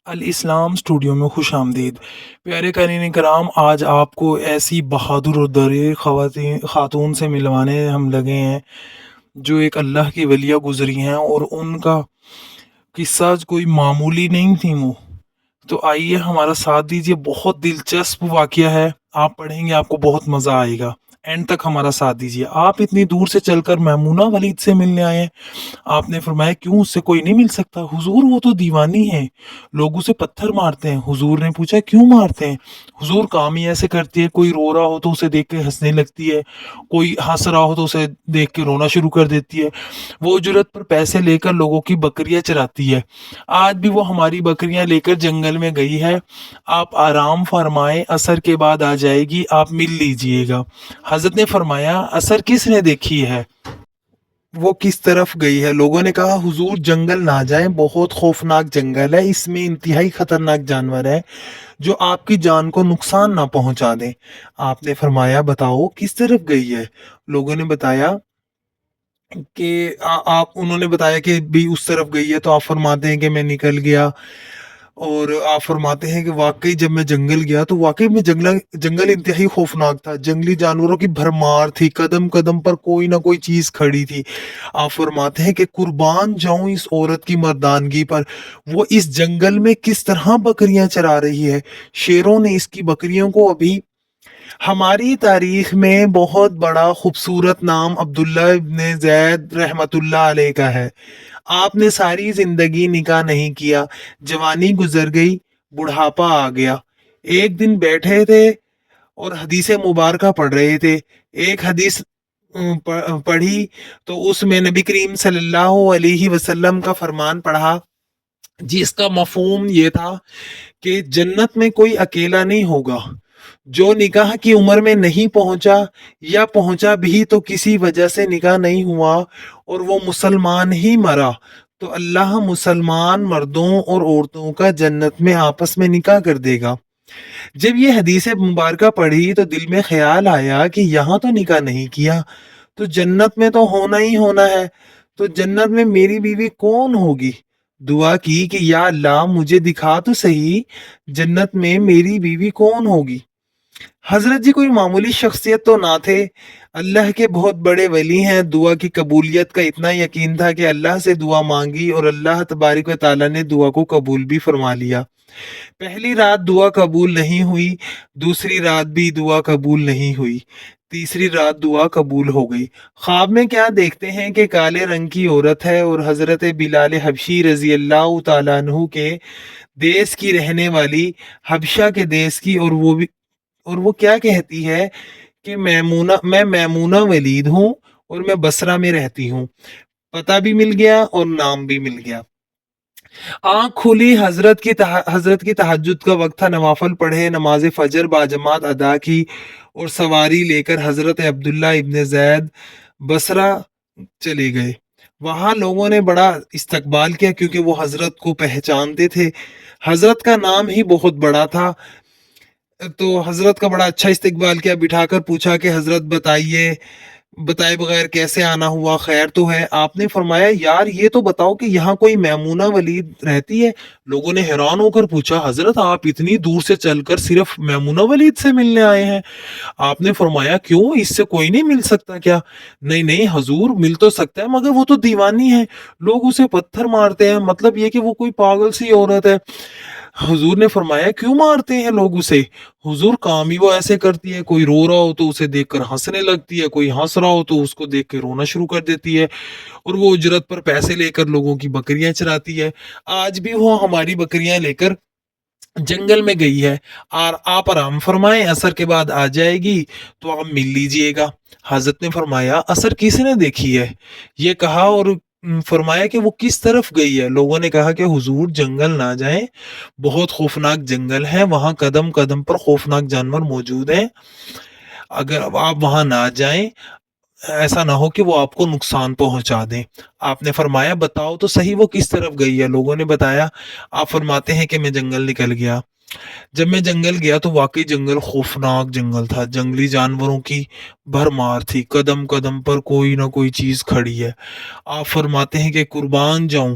الاسلام اسٹوڈیو میں خوش آمدید۔ پیارے قارئین کرام، آج آپ کو ایسی بہادر اور دلیر خاتون سے ملوانے ہم لگے ہیں جو ایک اللہ کی ولیہ گزری ہیں، اور ان کا قصہ کوئی معمولی نہیں تھی وہ تو آئیے ہمارا ساتھ دیجیے۔ بہت دلچسپ واقعہ ہے، آپ پڑھیں گے آپ کو بہت مزہ آئے گا، اینڈ تک ہمارا ساتھ دیجیے۔ آپ اتنی دور سے چل کر میمونہ ولید سے ملنے آئے ہیں۔ آپ نے فرمایا کیوں، اس سے کوئی نہیں مل سکتا؟ حضور وہ تو دیوانی ہے، لوگ اسے پتھر مارتے ہیں۔ حضور نے پوچھا کیوں مارتے ہیں؟ حضور کام ہی ایسے کرتی ہے، کوئی رو رہا ہو تو اسے دیکھ کے ہنسنے لگتی ہے، کوئی ہنس رہا ہو تو اسے دیکھ کے رونا شروع کر دیتی ہے، وہ اجرت پر پیسے لے کر لوگوں کی بکریاں چراتی ہے۔ آج بھی وہ ہماری بکریاں لے کر جنگل میں گئی ہے، آپ آرام فرمائیں، عصر کے بعد آ جائے گی، آپ مل لیجئے گا۔ حضرت نے فرمایا عصر کس نے دیکھی ہے، وہ کس طرف گئی ہے؟ لوگوں نے کہا حضور جنگل نہ جائیں، بہت خوفناک جنگل ہے، اس میں انتہائی خطرناک جانور ہے جو آپ کی جان کو نقصان نہ پہنچا دیں۔ آپ نے فرمایا بتاؤ کس طرف گئی ہے؟ لوگوں نے بتایا کہ انہوں نے بتایا کہ بھی اس طرف گئی ہے، تو آپ فرماتے ہیں کہ میں نکل گیا، اور آپ فرماتے ہیں کہ واقعی جب میں جنگل گیا تو واقعی میں جنگل انتہائی خوفناک تھا، جنگلی جانوروں کی بھرمار تھی، قدم قدم پر کوئی نہ کوئی چیز کھڑی تھی۔ آپ فرماتے ہیں کہ قربان جاؤں اس عورت کی مردانگی پر، وہ اس جنگل میں کس طرح بکریاں چرا رہی ہے۔ شیروں نے اس کی بکریوں کو ابھی ہماری تاریخ میں بہت بڑا خوبصورت نام عبداللہ ابن زید رحمت اللہ علیہ کا ہے۔ آپ نے ساری زندگی نکاح نہیں کیا، جوانی گزر گئی، بڑھاپا آ گیا۔ ایک دن بیٹھے تھے اور حدیث مبارکہ پڑھ رہے تھے، ایک حدیث پڑھی تو اس میں نبی کریم صلی اللہ علیہ وسلم کا فرمان پڑھا، جس کا مفہوم یہ تھا کہ جنت میں کوئی اکیلا نہیں ہوگا، جو نکاح کی عمر میں نہیں پہنچا یا پہنچا بھی تو کسی وجہ سے نکاح نہیں ہوا اور وہ مسلمان ہی مرا، تو اللہ مسلمان مردوں اور عورتوں کا جنت میں آپس میں نکاح کر دے گا۔ جب یہ حدیث مبارکہ پڑھی تو دل میں خیال آیا کہ یہاں تو نکاح نہیں کیا تو جنت میں تو ہونا ہی ہونا ہے، تو جنت میں میری بیوی کون ہوگی؟ دعا کی کہ یا اللہ مجھے دکھا تو صحیح جنت میں میری بیوی کون ہوگی۔ حضرت جی کوئی معمولی شخصیت تو نہ تھے، اللہ کے بہت بڑے ولی ہیں۔ دعا کی قبولیت کا اتنا یقین تھا کہ اللہ سے دعا مانگی اور اللہ تبارک و تعالیٰ نے دعا کو قبول بھی فرما لیا۔ پہلی رات دعا قبول نہیں ہوئی، دوسری رات بھی دعا قبول نہیں ہوئی، تیسری رات دعا قبول ہو گئی۔ خواب میں کیا دیکھتے ہیں کہ کالے رنگ کی عورت ہے اور حضرت بلال حبشی رضی اللہ تعالیٰ عنہ کے دیس کی رہنے والی، حبشہ کے دیس کی، اور وہ کیا کہتی ہے کہ میں میمونہ ولید ہوں اور میں بصرہ میں رہتی ہوں۔ پتہ بھی مل گیا اور نام بھی مل گیا۔ آنکھ کھلی، حضرت کی تہجد کا وقت تھا، نوافل پڑھے، نماز فجر باجماعت ادا کی اور سواری لے کر حضرت عبداللہ ابن زید بصرہ چلے گئے۔ وہاں لوگوں نے بڑا استقبال کیا کیونکہ وہ حضرت کو پہچانتے تھے، حضرت کا نام ہی بہت بڑا تھا، تو حضرت کا بڑا اچھا استقبال کیا، بٹھا کر پوچھا کہ حضرت بتائے بغیر کیسے آنا ہوا، خیر تو ہے؟ آپ نے فرمایا یار یہ تو بتاؤ کہ یہاں کوئی میمونہ ولید رہتی ہے؟ لوگوں نے حیران ہو کر پوچھا حضرت آپ اتنی دور سے چل کر صرف میمونہ ولید سے ملنے آئے ہیں؟ آپ نے فرمایا کیوں، اس سے کوئی نہیں مل سکتا کیا؟ نہیں نہیں حضور مل تو سکتا ہے مگر وہ تو دیوانی ہے، لوگ اسے پتھر مارتے ہیں، مطلب یہ کہ وہ کوئی پاگل سی عورت ہے۔ حضور نے فرمایا کیوں مارتے ہیں لوگ اسے؟ حضور کام ہی وہ ایسے کرتی ہے، کوئی رو رہا ہو تو اسے دیکھ کر ہنسنے لگتی ہے، کوئی ہنس رہا ہو تو اس کو دیکھ کے رونا شروع کر دیتی ہے، اور وہ اجرت پر پیسے لے کر لوگوں کی بکریاں چراتی ہے۔ آج بھی وہ ہماری بکریاں لے کر جنگل میں گئی ہے، اور آپ آرام فرمائیں، عصر کے بعد آ جائے گی تو آپ مل لیجئے گا۔ حضرت نے فرمایا عصر کس نے دیکھی ہے؟ یہ کہا اور فرمایا کہ وہ کس طرف گئی ہے؟ لوگوں نے کہا کہ حضور جنگل نہ جائیں، بہت خوفناک جنگل ہے، وہاں قدم قدم پر خوفناک جانور موجود ہیں، اگر آپ وہاں نہ جائیں، ایسا نہ ہو کہ وہ آپ کو نقصان پہنچا دیں۔ آپ نے فرمایا بتاؤ تو صحیح وہ کس طرف گئی ہے؟ لوگوں نے بتایا، آپ فرماتے ہیں کہ میں جنگل نکل گیا۔ جب میں جنگل گیا تو واقعی جنگل خوفناک جنگل تھا، جنگلی جانوروں کی بھرمار تھی، قدم قدم پر کوئی نہ کوئی چیز کھڑی ہے۔ آپ فرماتے ہیں کہ قربان جاؤں